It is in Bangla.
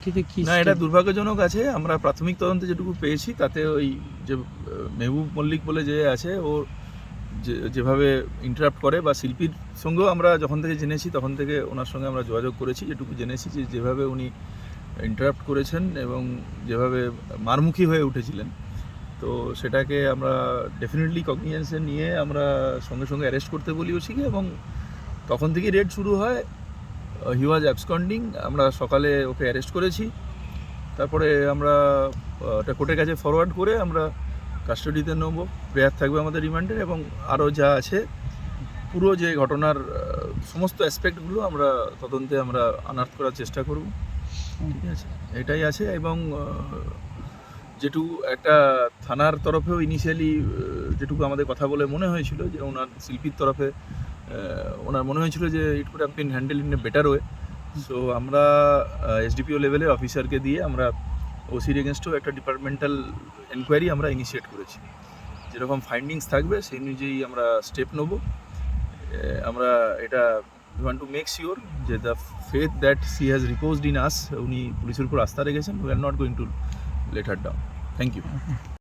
না, এটা দুর্ভাগ্যজনক আছে। আমরা প্রাথমিক তদন্তে যেটুকু পেয়েছি তাতে ওই যে মেহবুব মল্লিক বলে যে আছে, ও যেভাবে ইন্টারাপ্ট করে, বা শিল্পীর সঙ্গেও আমরা যখন থেকে জেনেছি তখন থেকে ওনার সঙ্গে আমরা যোগাযোগ করেছি, যেটুকু জেনেছি যে যেভাবে উনি ইন্টারাপ্ট করেছেন এবং যেভাবে মারমুখী হয়ে উঠেছিলেন, তো সেটাকে আমরা ডেফিনেটলি কগনিজেন্সে নিয়ে আমরা সঙ্গে সঙ্গে অ্যারেস্ট করতে বলিওছি, এবং তখন থেকেই রেড শুরু হয়। হি ওয়াজ অ্যাবসকন্ডিং। আমরা সকালে ওকে অ্যারেস্ট করেছি, তারপরে আমরা ওটা কোর্টের কাছে ফরওয়ার্ড করে আমরা কাস্টাডিতে নেব। প্রেয়ার থাকবে আমাদের রিমান্ডের, এবং আরও যা আছে পুরো যে ঘটনার সমস্ত অ্যাসপেক্টগুলো আমরা তদন্তে আমরা আনার্থ করার চেষ্টা করব। ঠিক আছে, এটাই আছে। এবং যেটুকু একটা থানার তরফেও ইনিশিয়ালি যেটুকু আমাদের কথা বলে মনে হয়েছিল, যে ওনার শিল্পীর তরফে ওনার মনে হয়েছিল যে it could have been handle in a better way. So আমরা এসডিপিও লেভেলের অফিসারকে দিয়ে আমরা ওসির এগেনস্টেও একটা ডিপার্টমেন্টাল এনকোয়ারি আমরা ইনিশিয়েট করেছি। যেরকম ফাইন্ডিংস থাকবে সেই অনুযায়ী আমরা স্টেপ নেব। আমরা এটা we want to make sure যে the faith that she has reposed in us, উনি পুলিশের উপর আস্থা রেখেছেন, we are not going to let her down. Thank you.